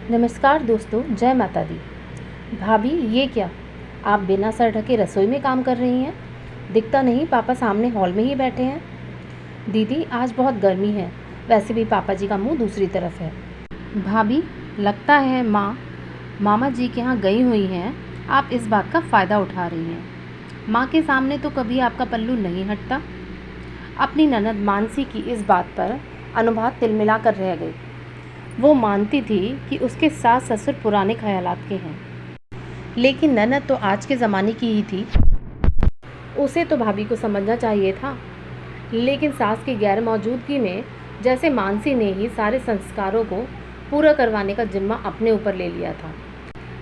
नमस्कार दोस्तों, जय माता दी। भाभी, ये क्या, आप बिना सर ढके रसोई में काम कर रही हैं? दिखता नहीं, पापा सामने हॉल में ही बैठे हैं। दीदी, आज बहुत गर्मी है। वैसे भी पापा जी का मुंह दूसरी तरफ है। भाभी, लगता है मामा जी के यहाँ गई हुई हैं। आप इस बात का फ़ायदा उठा रही हैं। माँ के सामने तो कभी आपका पल्लू नहीं हटता। अपनी ननद मानसी की इस बात पर अनुभा तिलमिला कर रह गई। वो मानती थी कि उसके सास ससुर पुराने ख्यालात के हैं, लेकिन ननद तो आज के ज़माने की ही थी। उसे तो भाभी को समझना चाहिए था, लेकिन सास की गैर मौजूदगी में जैसे मानसी ने ही सारे संस्कारों को पूरा करवाने का जिम्मा अपने ऊपर ले लिया था।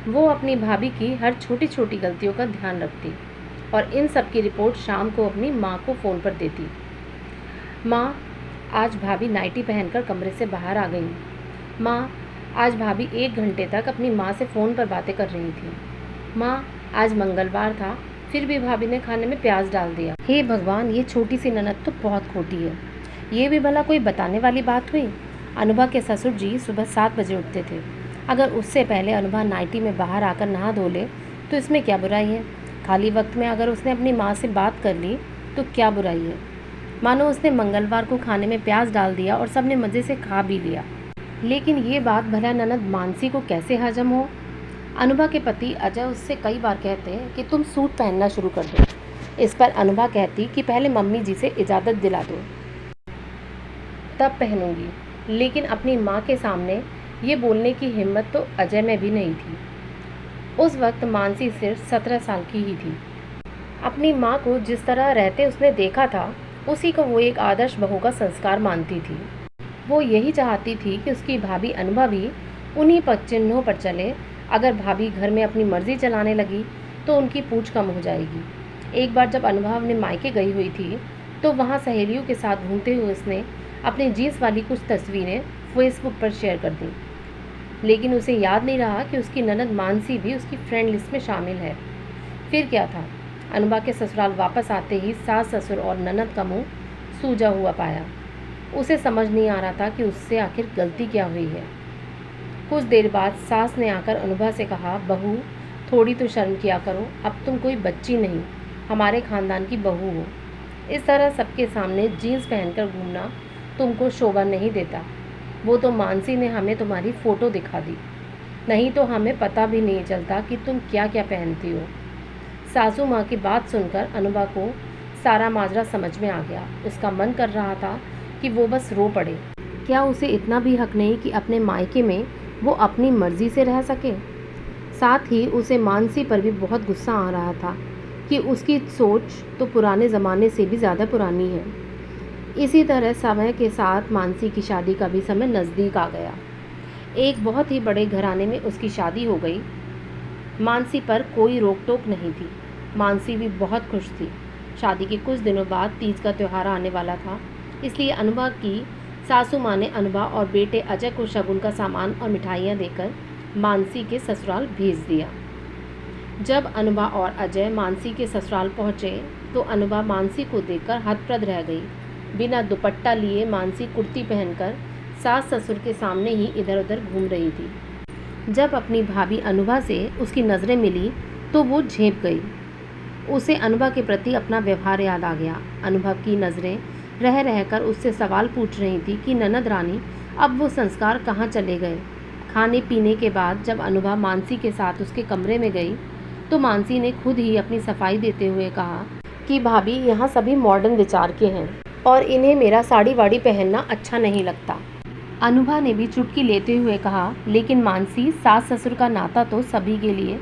वो अपनी भाभी की हर छोटी छोटी गलतियों का ध्यान रखती और इन सब की रिपोर्ट शाम को अपनी माँ को फ़ोन पर देती। माँ, आज भाभी नाइटी पहनकर कमरे से बाहर आ गई। माँ, आज भाभी 1 घंटे तक अपनी माँ से फ़ोन पर बातें कर रही थी। माँ, आज मंगलवार था, फिर भी भाभी ने खाने में प्याज डाल दिया। हे भगवान, ये छोटी सी ननद तो बहुत खोटी है। ये भी भला कोई बताने वाली बात हुई? अनुभा के ससुर जी सुबह 7 बजे उठते थे। अगर उससे पहले अनुभा नाइटी में बाहर आकर नहा धो ले तो इसमें क्या बुराई है? खाली वक्त में अगर उसने अपनी माँ से बात कर ली तो क्या बुराई है? मानो उसने मंगलवार को खाने में प्याज डाल दिया और सबने मज़े से खा भी लिया। लेकिन ये बात भला ननद मानसी को कैसे हजम हो? अनुभा के पति अजय उससे कई बार कहते कि तुम सूट पहनना शुरू कर दो। इस पर अनुभा कहती कि पहले मम्मी जी से इजाज़त दिला दो, तब पहनूंगी। लेकिन अपनी माँ के सामने ये बोलने की हिम्मत तो अजय में भी नहीं थी। उस वक्त मानसी सिर्फ 17 साल की ही थी। अपनी माँ को जिस तरह रहते उसने देखा था, उसी को वो एक आदर्श बहू का संस्कार मानती थी। वो यही चाहती थी कि उसकी भाभी अनुभा भी उन्हीं पद चिन्हों पर चले। अगर भाभी घर में अपनी मर्जी चलाने लगी तो उनकी पूछ कम हो जाएगी। एक बार जब अनुभा अपने मायके गई हुई थी तो वहाँ सहेलियों के साथ घूमते हुए उसने अपनी जीन्स वाली कुछ तस्वीरें फेसबुक पर शेयर कर दी, लेकिन उसे याद नहीं रहा कि उसकी ननद मानसी भी उसकी फ्रेंड लिस्ट में शामिल है। फिर क्या था, अनुभा के ससुराल वापस आते ही सास ससुर और ननद का मुँह सूजा हुआ पाया। उसे समझ नहीं आ रहा था कि उससे आखिर गलती क्या हुई है। कुछ देर बाद सास ने आकर अनुभा से कहा, बहू, थोड़ी तो शर्म किया करो, अब तुम कोई बच्ची नहीं, हमारे खानदान की बहू हो। इस तरह सबके सामने जीन्स पहनकर घूमना तुमको शोभा नहीं देता। वो तो मानसी ने हमें तुम्हारी फ़ोटो दिखा दी, नहीं तो हमें पता भी नहीं चलता कि तुम क्या क्या पहनती हो। सासू माँ की बात सुनकर अनुभा को सारा माजरा समझ में आ गया। उसका मन कर रहा था कि वो बस रो पड़े। क्या उसे इतना भी हक नहीं कि अपने मायके में वो अपनी मर्जी से रह सके? साथ ही उसे मानसी पर भी बहुत गुस्सा आ रहा था कि उसकी सोच तो पुराने ज़माने से भी ज़्यादा पुरानी है। इसी तरह समय के साथ मानसी की शादी का भी समय नज़दीक आ गया। एक बहुत ही बड़े घराने में उसकी शादी हो गई। मानसी पर कोई रोक टोक नहीं थी। मानसी भी बहुत खुश थी। शादी के कुछ दिनों बाद तीज का त्यौहार आने वाला था, इसलिए अनुभा की सासू माँ ने अनुभा और बेटे अजय को शगुन का सामान और मिठाइयाँ देकर मानसी के ससुराल भेज दिया। जब अनुभा और अजय मानसी के ससुराल पहुँचे तो अनुभा मानसी को देखकर हतप्रभ रह गई। बिना दुपट्टा लिए मानसी कुर्ती पहनकर सास ससुर के सामने ही इधर उधर घूम रही थी। जब अपनी भाभी अनुभा से उसकी नज़रें मिली तो वो झेंप गई। उसे अनुभा के प्रति अपना व्यवहार याद आ गया। अनुभा की नज़रें रह रहकर उससे सवाल पूछ रही थी कि ननद रानी, अब वो संस्कार कहाँ चले गए। खाने पीने के बाद जब अनुभा मानसी के साथ उसके कमरे में गई तो मानसी ने खुद ही अपनी सफाई देते हुए कहा कि भाभी, यहाँ सभी मॉडर्न विचार के हैं और इन्हें मेरा साड़ी वाड़ी पहनना अच्छा नहीं लगता। अनुभा ने भी चुटकी लेते हुए कहा, लेकिन मानसी, सास ससुर का नाता तो सभी के लिए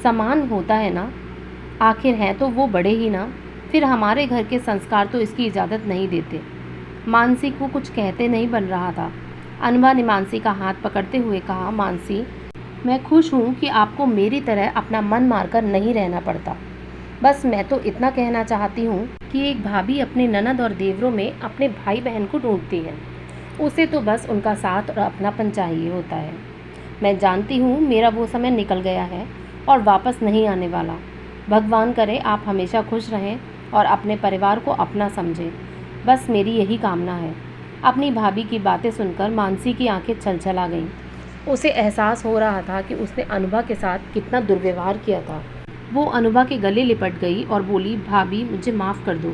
समान होता है ना, आखिर हैं तो वो बड़े ही ना, फिर हमारे घर के संस्कार तो इसकी इजाज़त नहीं देते। मानसी को कुछ कहते नहीं बन रहा था। अनुभा ने मानसी का हाथ पकड़ते हुए कहा, मानसी, मैं खुश हूँ कि आपको मेरी तरह अपना मन मारकर नहीं रहना पड़ता। बस मैं तो इतना कहना चाहती हूँ कि एक भाभी अपने ननद और देवरों में अपने भाई बहन को ढूंढती है। उसे तो बस उनका साथ और अपनापन चाहिए होता है। मैं जानती हूँ मेरा वो समय निकल गया है और वापस नहीं आने वाला। भगवान करे आप हमेशा खुश रहें और अपने परिवार को अपना समझें, बस मेरी यही कामना है। अपनी भाभी की बातें सुनकर मानसी की आंखें छलछला गईं। उसे एहसास हो रहा था कि उसने अनुभा के साथ कितना दुर्व्यवहार किया था। वो अनुभा के गले लिपट गई और बोली, भाभी मुझे माफ़ कर दो।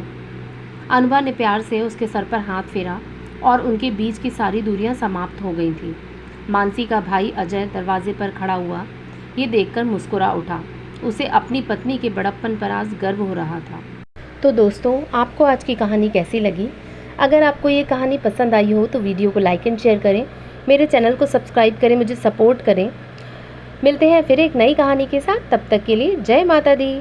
अनुभा ने प्यार से उसके सर पर हाथ फेरा और उनके बीच की सारी दूरियां समाप्त हो गई थीं। मानसी का भाई अजय दरवाजे पर खड़ा हुआ ये देखकर मुस्कुरा उठा। उसे अपनी पत्नी के बड़प्पन पर आज गर्व हो रहा था। तो दोस्तों, आपको आज की कहानी कैसी लगी? अगर आपको ये कहानी पसंद आई हो तो वीडियो को लाइक एंड शेयर करें, मेरे चैनल को सब्सक्राइब करें, मुझे सपोर्ट करें। मिलते हैं फिर एक नई कहानी के साथ, तब तक के लिए जय माता दी।